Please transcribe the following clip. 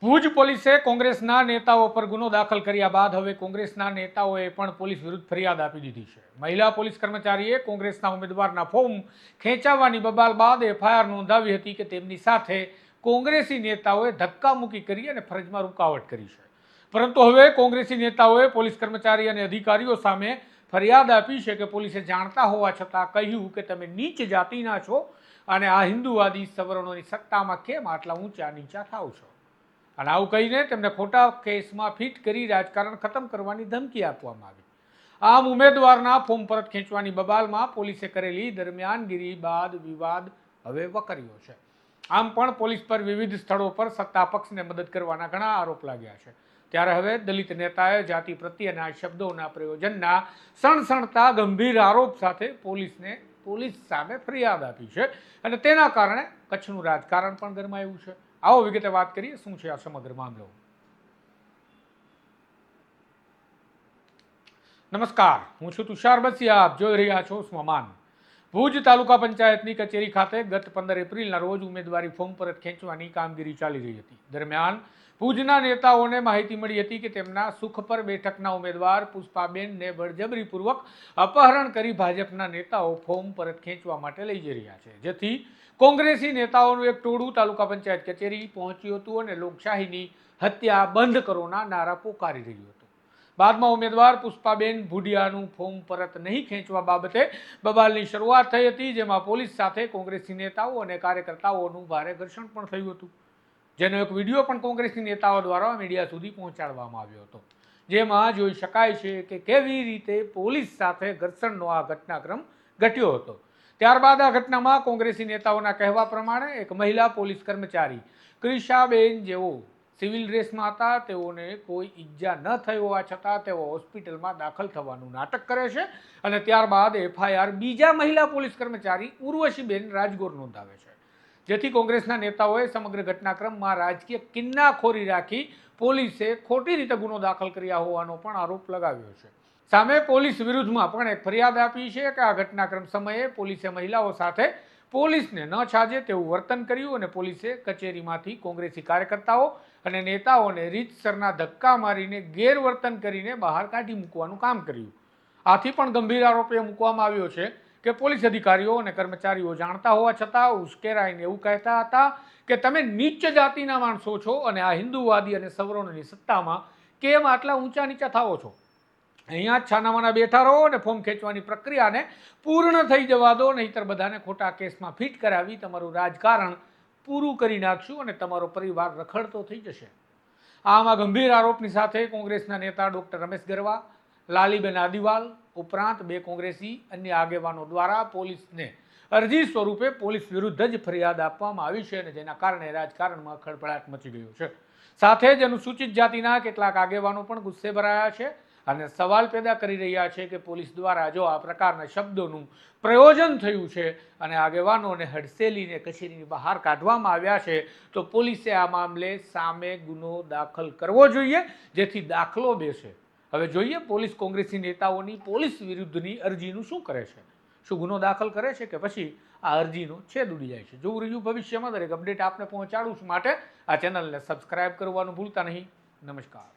ભુજ પોલીસે કોંગ્રેસના નેતાઓ પર ગુનો દાખલ કર્યા બાદ હવે કોંગ્રેસના નેતાઓએ પણ પોલીસ વિરુદ્ધ ફરિયાદ આપી દીધી છે। મહિલા પોલીસ કર્મચારીએ કોંગ્રેસના ઉમેદવારના ફોર્મ ખેંચાવવાની બબાલ બાદ એફઆઈઆર નોંધાવી હતી કે તેમની સાથે કોંગ્રેસી નેતાઓએ ધક્કામુક્કી કરી અને ફરજમાં રૂકાવટ કરી છે। પરંતુ હવે કોંગ્રેસી નેતાઓએ પોલીસ કર્મચારી અને અધિકારીઓ સામે ફરિયાદ આપી છે કે પોલીસે જાણતા હોવા છતાં કહ્યું કે તમે નીચ જાતિના છો અને આ હિન્દુવાદી સવર્ણોની સત્તામાં કેમ આટલા ઊંચા નીચા થાવ છો। અને આવું કહીને તેમને ખોટા કેસમાં ફિટ કરી રાજકારણ ખતમ કરવાની ધમકી આપવામાં આવી। આમ ઉમેદવારના ફોર્મ પરત ખેંચવાની બબાલમાં પોલીસે કરેલી દરમિયાનગીરી બાદ વિવાદ હવે વકર્યો છે। આમ પણ પોલીસ પર વિવિધ સ્થળો પર સત્તા પક્ષને મદદ કરવાના ઘણા આરોપ લાગ્યા છે। ત્યારે હવે દલિત નેતાએ જાતિ પ્રત્યેના શબ્દોના પ્રયોજનના સણસણતા ગંભીર આરોપ સાથે પોલીસ સામે ફરિયાદ આપી છે અને તેના કારણે કચ્છનું રાજકારણ પણ ગરમાયું છે। આવો વિગતે વાત કરીએ શું છે આ સમગ્ર મામલો। નમસ્કાર, હું છું તુષાર બસિયા, આપ જોઈ રહ્યા છો સ્વમાન। ભુજ તાલુકા પંચાયતની કચેરી ખાતે ગત 15 એપ્રિલના રોજ ઉમેદવારી ફોર્મ પરત ખેંચવાની કામગીરી ચાલી રહી હતી। દરમિયાન ભુજના નેતાઓને માહિતી મળી હતી કે તેમના સુખપર બેઠકના ઉમેદવાર પુષ્પાબેનને બળજબરીપૂર્વક અપહરણ કરી ભાજપના નેતાઓ ફોર્મ પરત ખેંચવા માટે લઈ જઈ રહ્યા છે, જેથી કોંગ્રેસી નેતાઓનું એક ટોળું તાલુકા પંચાયત કચેરી પહોંચ્યું હતું અને લોકશાહીની હત્યા બંધ કરોના નારા પોકારી રહ્યું હતું। બાદમાં ઉમેદવાર પુષ્પાબેન ભુડિયાનું ફોર્મ પરત નહીં ખેંચવા બાબતે બબાલની શરૂઆત થઈ હતી, જેમાં પોલીસ સાથે કોંગ્રેસી નેતાઓ અને કાર્યકર્તાઓનું ભારે ઘર્ષણ પણ થયું હતું, જેનો એક વિડીયો પણ કોંગ્રેસી નેતાઓ દ્વારા મીડિયા સુધી પહોંચાડવામાં આવ્યો હતો, જેમાં જોઈ શકાય છે કે કેવી રીતે પોલીસ સાથે ઘર્ષણનો આ ઘટનાક્રમ ઘટ્યો હતો। ત્યારબાદ આ ઘટનામાં કોંગ્રેસી નેતાઓના કહેવા પ્રમાણે એક મહિલા પોલીસ કર્મચારી ક્રિશાબેન જેઓ સિવિલ ડ્રેસમાં હતા, તેઓને કોઈ ઈજા ન થઈ હોવા છતાં તેઓ હોસ્પિટલમાં દાખલ થવાનું નાટક કરે છે અને ત્યારબાદ એફઆઈઆર બીજા મહિલા પોલીસ કર્મચારી ઉર્વશીબેન રાજગોર નોંધાવે છે, જેથી કોંગ્રેસના નેતાઓએ સમગ્ર ઘટનાક્રમમાં રાજકીય કિન્નાખોરી રાખી પોલીસે ખોટી રીતે ગુનો દાખલ કર્યા હોવાનો પણ આરોપ લગાવ્યો છે। સામે પોલીસ વિરુદ્ધમાં પણ એક ફરિયાદ આપી છે કે આ ઘટનાક્રમ સમયે પોલીસે મહિલાઓ સાથે પોલીસને ન છાજે તેવું વર્તન કર્યું અને પોલીસે કચેરીમાંથી કોંગ્રેસી કાર્યકર્તાઓ અને નેતાઓને રીતસરના ધક્કા મારીને ગેરવર્તન કરીને બહાર કાઢી મૂકવાનું કામ કર્યું। આથી પણ ગંભીર આરોપ એ મૂકવામાં આવ્યો છે કે પોલીસ અધિકારીઓ અને કર્મચારીઓ જાણતા હોવા છતાં ઉશ્કેરાઈને એવું કહેતા હતા કે તમે નીચ જાતિના માણસો છો અને આ હિન્દુવાદી અને સવર્ણોની સત્તામાં કેમ આટલા ઊંચા નીચા થાવો છો। અહીંયા જ છાનામાના બેઠા રહો અને ફોર્મ ખેંચવાની પ્રક્રિયાને પૂર્ણ થઈ જવા દો, નહીંતર બધાને ખોટા કેસમાં ફિટ કરાવી તમારું રાજકારણ પૂરું કરી નાખશું અને તમારો પરિવાર રખડતો થઈ જશે। આમાં ગંભીર આરોપની સાથે કોંગ્રેસના નેતા ડોક્ટર રમેશ ગરવા, લાલીબેન આદિવાલ ઉપરાંત 2 કોંગ્રેસી અન્ય આગેવાનો દ્વારા પોલીસને અરજી સ્વરૂપે પોલીસ વિરુદ્ધ જ ફરિયાદ આપવામાં આવી છે અને જેના કારણે રાજકારણમાં ખળભળાટ મચી ગયો છે। સાથે જ અનુસૂચિત જાતિના કેટલાક આગેવાનો પણ ગુસ્સે ભરાયા છે અને સવાલ પેદા કરી રહ્યા છે કે પોલીસ દ્વારા જો આ પ્રકારના શબ્દોનું પ્રયોજન થયું છે અને આગેવાનોને હડસેલીને કચેરીની બહાર કાઢવામાં આવ્યા છે તો પોલીસે આ મામલે સામે ગુનો દાખલ કરવો જોઈએ, જેથી દાખલો બેસે। હવે જોઈએ પોલીસ કોંગ્રેસી નેતાઓની પોલીસ વિરુદ્ધની અરજીનું શું કરે છે। શું ગુનો દાખલ કરે છે કે પછી આ અરજીનો છેદ ઉડી જાય છે? જોવું રહ્યું ભવિષ્યમાં દરેક અપડેટ આપને પહોંચાડું છું, માટે આ ચેનલને સબસ્ક્રાઇબ કરવાનું ભૂલતા નહીં। નમસ્કાર।